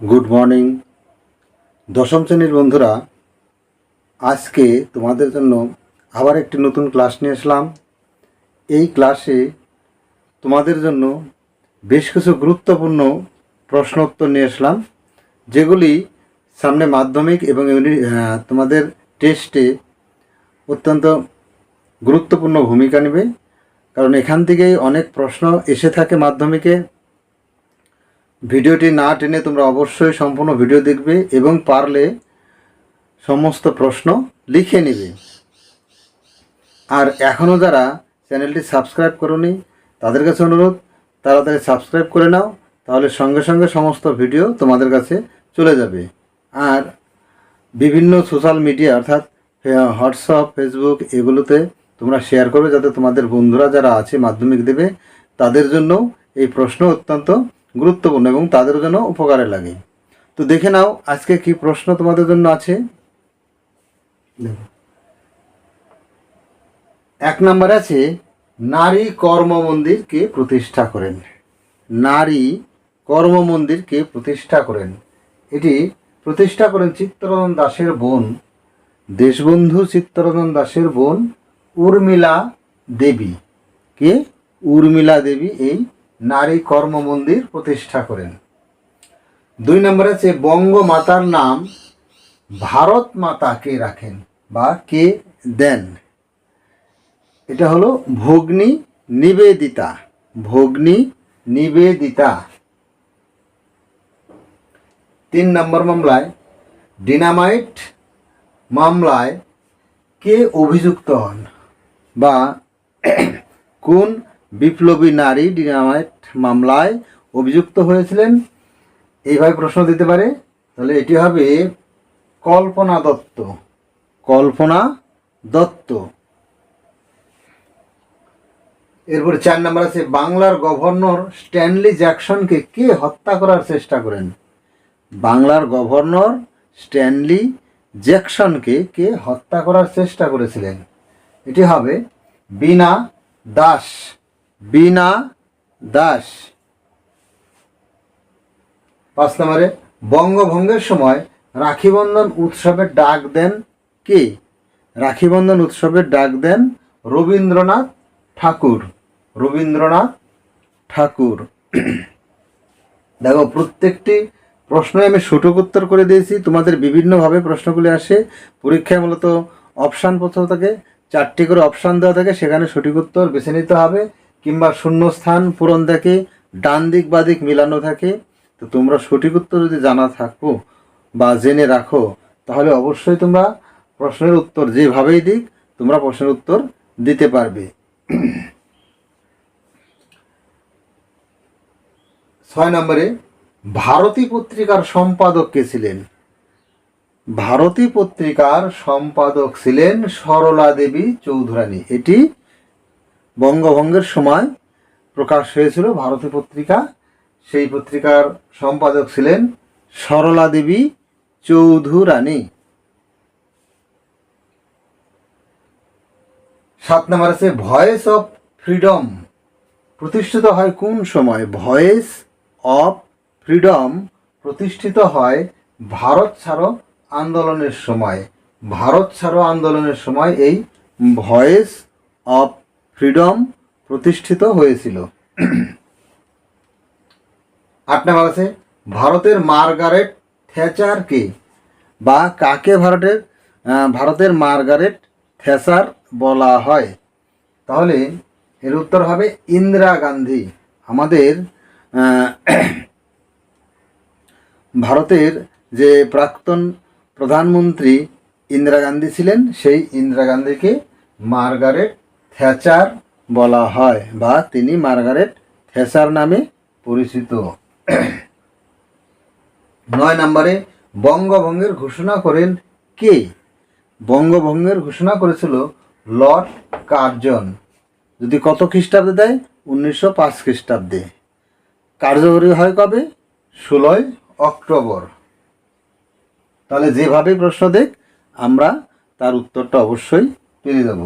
Good morning দশম শ্রেণীর বন্ধুরা। আজকে তোমাদের জন্য আবার একটি নতুন ক্লাস নিয়ে আসলাম। এই ক্লাসে তোমাদের জন্য বেশ কিছু গুরুত্বপূর্ণ প্রশ্ন উত্তর নিয়ে আসলাম, যেগুলি সামনে মাধ্যমিক এবং তোমাদের টেস্টে অত্যন্ত গুরুত্বপূর্ণ ভূমিকা নেবে। কারণ এখান থেকেই অনেক প্রশ্ন এসে থাকে মাধ্যমিকে। ভিডিওটি না টেনে তোমরা অবশ্যই সম্পূর্ণ ভিডিও দেখবে এবং পারলে সমস্ত প্রশ্ন লিখে নেবে। আর এখনও যারা চ্যানেলটি সাবস্ক্রাইব করোনি তাদের কাছে অনুরোধ, তাড়াতাড়ি সাবস্ক্রাইব করে নাও, তাহলে সঙ্গে সঙ্গে সমস্ত ভিডিও তোমাদের কাছে চলে যাবে। আর বিভিন্ন সোশ্যাল মিডিয়া অর্থাৎ হোয়াটসঅ্যাপ, ফেসবুক এগুলোতে তোমরা শেয়ার করবে, যাতে তোমাদের বন্ধুরা যারা আছে মাধ্যমিক দেবে তাদের জন্য এই প্রশ্ন অত্যন্ত গুরুত্বপূর্ণ এবং তাদের জন্য উপকারে লাগে। তো দেখে নাও আজকে কি প্রশ্ন তোমাদের জন্য আছে। এক নম্বরে আছে, নারী কর্ম মন্দির কে প্রতিষ্ঠা করেন? নারী কর্ম মন্দির কে প্রতিষ্ঠা করেন? এটি প্রতিষ্ঠা করেন চিত্তরঞ্জন দাসের বোন, দেশবন্ধু চিত্তরঞ্জন দাসের বোন উর্মিলা দেবী। কে? উর্মিলা দেবী এই নারী কর্ম মন্দির প্রতিষ্ঠা করেন। দুই নম্বরে আছে, বঙ্গমাতার নাম ভারত মাতা কে রাখেন বা কে দেন? এটা হলো ভগ্নী নিবেদিতা। ভগ্নী নিবেদিতা। তিন নম্বর মামলায়, ডিনামাইট মামলায় কে অভিযুক্ত হন বা কোন বিপ্লবী নারী ডিনামাইট মামলায় অভিযুক্ত হয়েছিলেন? এইভাবে প্রশ্ন দিতে পারে। তাহলে এটি হবে কল্পনা দত্ত। কল্পনা দত্ত। এরপরে চার নম্বর আছে, বাংলার গভর্নর স্ট্যানলি জ্যাকসনকে কে হত্যা করার চেষ্টা করেন? বাংলার গভর্নর স্ট্যানলি জ্যাকসনকে কে হত্যা করার চেষ্টা করেছিলেন? এটি হবে বীণা দাস। বীণা দাস। পাঁচ নম্বরে, বঙ্গভঙ্গের সময় রাখিবন্ধন উৎসবের ডাক দেন কে? রাখিবন্ধন উৎসবের ডাক দেন রবীন্দ্রনাথ ঠাকুর। রবীন্দ্রনাথ ঠাকুর। দেখো, প্রত্যেকটি প্রশ্ন আমি সঠিক উত্তর করে দিয়েছি। তোমাদের বিভিন্নভাবে প্রশ্নগুলি আসে পরীক্ষায়। মূলত অপশান প্রথম থাকে, 4টি করে অপশান দেওয়া থাকে, সেখানে সঠিক উত্তর বেছে নিতে হবে, কিংবা শূন্যস্থান পূরণ থাকে, ডান দিক বা দিক মিলানো থাকে। তো তোমরা সঠিক উত্তর যদি জানা থাকো বা জেনে রাখো, তাহলে অবশ্যই তোমরা প্রশ্নের উত্তর যেভাবেই দিক তোমরা প্রশ্নের উত্তর দিতে পারবে। 6 নম্বরে, ভারতী পত্রিকার সম্পাদক কে ছিলেন? ভারতী পত্রিকার সম্পাদক ছিলেন সরলা দেবী চৌধুরানী। এটি বঙ্গভঙ্গের সময় প্রকাশ হয়েছিল ভারতী পত্রিকা। সেই পত্রিকার সম্পাদক ছিলেন সরলা দেবী চৌধুরানী। 7 নম্বর আছে, ভয়েস অফ ফ্রিডম প্রতিষ্ঠিত হয় কোন সময়? ভয়েস অফ ফ্রিডম প্রতিষ্ঠিত হয় ভারত ছাড়ো আন্দোলনের সময়। ভারত ছাড়ো আন্দোলনের সময় এই ভয়েস অফ ফ্রিডম প্রতিষ্ঠিত হয়েছিল। 8 নম্বর আছে, ভারতের মার্গারেট থ্যাচার কে বা কাকে ভারতের মার্গারেট থ্যাচার বলা হয়? তাহলে এর উত্তর হবে ইন্দিরা গান্ধী। আমাদের ভারতের যে প্রাক্তন প্রধানমন্ত্রী ইন্দিরা গান্ধী ছিলেন, সেই ইন্দিরা গান্ধীকে মার্গারেট থ্যাচার বলা হয় বা তিনি মার্গারেট থ্যাচার নামে পরিচিত। 9 নম্বরে, বঙ্গভঙ্গের ঘোষণা করেন কে? বঙ্গভঙ্গের ঘোষণা করেছিল লর্ড কার্জন। যদি কত খ্রিস্টাব্দে দেয়? 1905 খ্রিস্টাব্দে। কার্যকরী হয় কবে? 16 অক্টোবর। তাহলে যেভাবে প্রশ্ন দেখ আমরা তার উত্তরটা অবশ্যই পেয়ে যাব।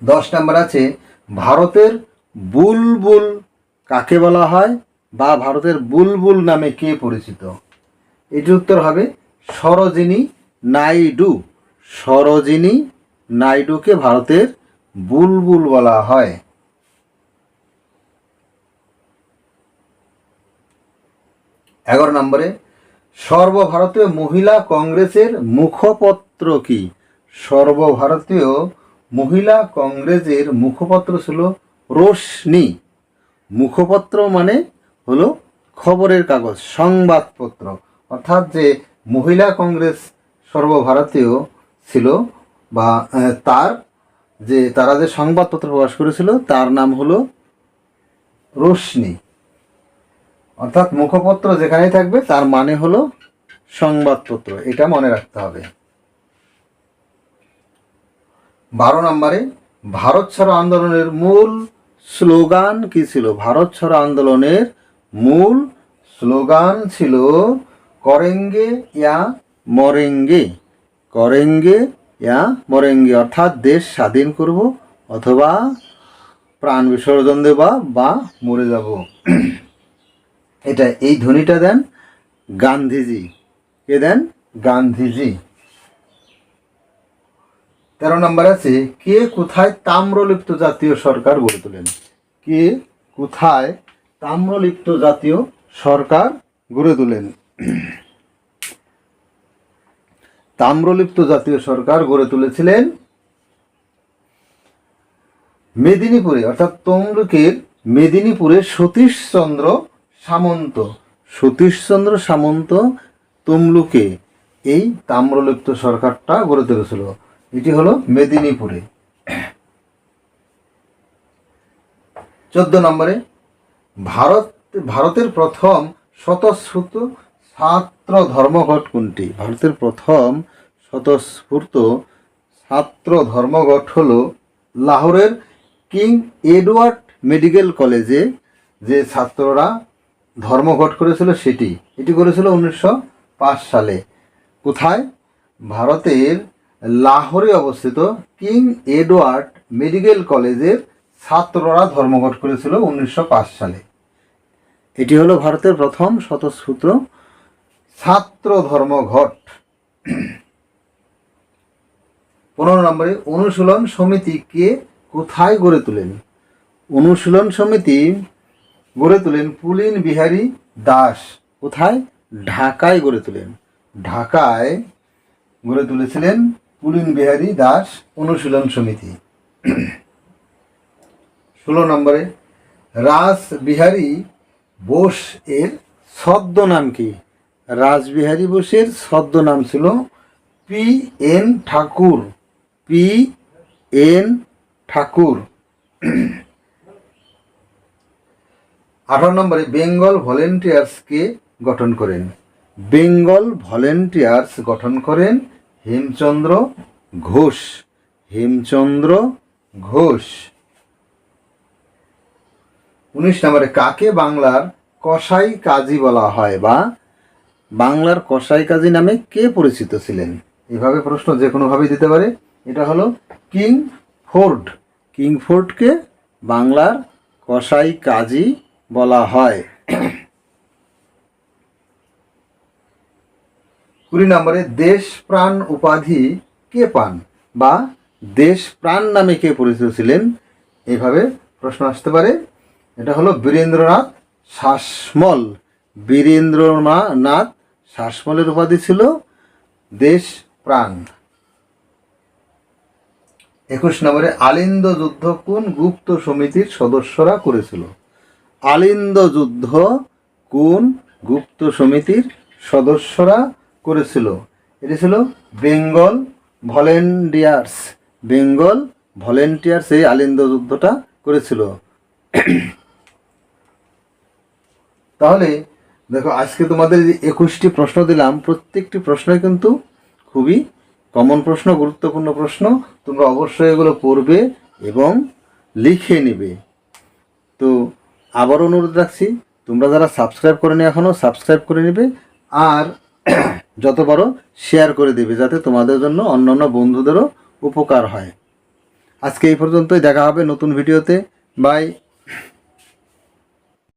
10 নম্বর আছে, ভারতের বুলবুল কাকে বলা হয়? বা ভারতের বুলবুল নামে কে পরিচিত? এটির উত্তর হবে সরোজিনী নাইডু। সরোজিনী নাইডুকে ভারতের বুলবুল বলা হয়। 11 নম্বরে সর্বভারতীয় মহিলা কংগ্রেসের মুখপত্র কি? সর্বভারতীয় মহিলা কংগ্রেসের মুখপত্র ছিল রোশনি। মুখপত্র মানে হলো খবরের কাগজ, সংবাদপত্র। অর্থাৎ যে মহিলা কংগ্রেস সর্বভারতীয় ছিল বা তারা যে সংবাদপত্র প্রকাশ করেছিল তার নাম হলো রোশনি। অর্থাৎ মুখপত্র যেখানেই থাকবে তার মানে হলো সংবাদপত্র, এটা মনে রাখতে হবে। 12 নম্বরে ভারত ছাড়ো আন্দোলনের মূল স্লোগান কি ছিল? ভারত ছাড়ো আন্দোলনের মূল স্লোগান ছিল করেঙ্গে ইয়া মরেঙ্গে। করেঙ্গে ইয়া মরেঙ্গে, অর্থাৎ দেশ স্বাধীন করব অথবা প্রাণ বিসর্জন দেব বা মরে যাব। এই ধ্বনিটা দেন গান্ধীজি। কে দেন? গান্ধীজি। 13 নম্বর আছে কে কোথায় তাম্রলিপ্ত জাতীয় সরকার গড়ে তোলেন? কে কোথায় তাম্রলিপ্ত জাতীয় সরকার গড়ে তোলেন? তাম্রলিপ্ত জাতীয় সরকার গড়ে তুলেছিলেন মেদিনীপুরে, অর্থাৎ তমলুকের মেদিনীপুরে সতীশচন্দ্র সামন্ত। সতীশচন্দ্র সামন্ত তমলুকে এই তাম্রলিপ্ত সরকারটা গড়ে তুলেছিল। এটি হলো মেদিনীপুরে। 14 নম্বরে ভারতের প্রথম স্বতঃস্ফূর্ত ছাত্র ধর্মঘট কোনটি? ভারতের প্রথম স্বতঃস্ফূর্ত ছাত্র ধর্মঘট হলো লাহোরের কিং এডওয়ার্ড মেডিকেল কলেজে যে ছাত্ররা ধর্মঘট করেছিল এটি করেছিল 1905 সালে। কোথায়? ভারতের লাহোরে অবস্থিত কিং এডওয়ার্ড মেডিকেল কলেজের ছাত্ররা ধর্মঘট করেছিল 1905 সালে। এটি হলো ভারতের প্রথম স্বতঃস্ফূর্ত ছাত্র ধর্মঘট। 15 নম্বরে অনুশীলন সমিতি কে কোথায় গড়ে তোলেন? অনুশীলন সমিতি গড়ে তোলেন পুলিন বিহারী দাস। কোথায়? ঢাকায় গড়ে তোলেন। ঢাকায় গড়ে তুলেছিলেন পুলিন বিহারী দাস অনুশীলন সমিতি। 16 নম্বরে রাসবিহারী বোস এর ছদ্মনাম কি? রাসবিহারী বোসের ছদ্মনাম ছিল P.N. ঠাকুর। P.N. ঠাকুর। 18 নম্বরে বেঙ্গল ভলেন্টিয়ার্স কে গঠন করেন? বেঙ্গল ভলেন্টিয়ার্স গঠন করেন হেমচন্দ্র ঘোষ। হেমচন্দ্র ঘোষ। 19 নম্বরে কাকে বাংলার কসাই কাজী বলা হয় বা বাংলার কসাই কাজী নামে কে পরিচিত ছিলেন? এভাবে প্রশ্ন যে কোনোভাবেই দিতে পারে। এটা হলো কিং ফোর্ড। কিং ফোর্ডকে বাংলার কসাই কাজী বলা হয়। 20 নম্বরে দেশ প্রাণ উপাধি কে পান বা দেশ প্রাণ নামে কে পরিচিত ছিলেন? এইভাবে প্রশ্ন আসতে পারে। এটা হলো বীরেন্দ্রনাথ শাসমল। বীরেন্দ্রনাথ শাসমলের উপাধি ছিল দেশ প্রাণ। 21 নম্বরে আলিন্দ যুদ্ধ কোন গুপ্ত সমিতির সদস্যরা করেছিল? আলিন্দ যুদ্ধ কোন গুপ্ত সমিতির সদস্যরা করেছিল? এটি ছিল বেঙ্গল ভলেন্টিয়ার্স। বেঙ্গল ভলেন্টিয়ার্স এই আলিন্দ যুদ্ধটা করেছিল। তাহলে দেখো আজকে তোমাদের যে 21টি প্রশ্ন দিলাম প্রত্যেকটি প্রশ্নই কিন্তু খুবই কমন প্রশ্ন, গুরুত্বপূর্ণ প্রশ্ন। তোমরা অবশ্যই এগুলো পড়বে এবং লিখে নেবে। তো আবার অনুরোধ রাখছি তোমরা যারা সাবস্ক্রাইব করে নি এখনও সাবস্ক্রাইব করে নেবে আর যত পারো শেয়ার করে দেবে যাতে তোমাদের জন্য অন্যান্য বন্ধুদেরও উপকার হয়। আজকে এই পর্যন্তই, দেখা হবে নতুন ভিডিওতে। বাই।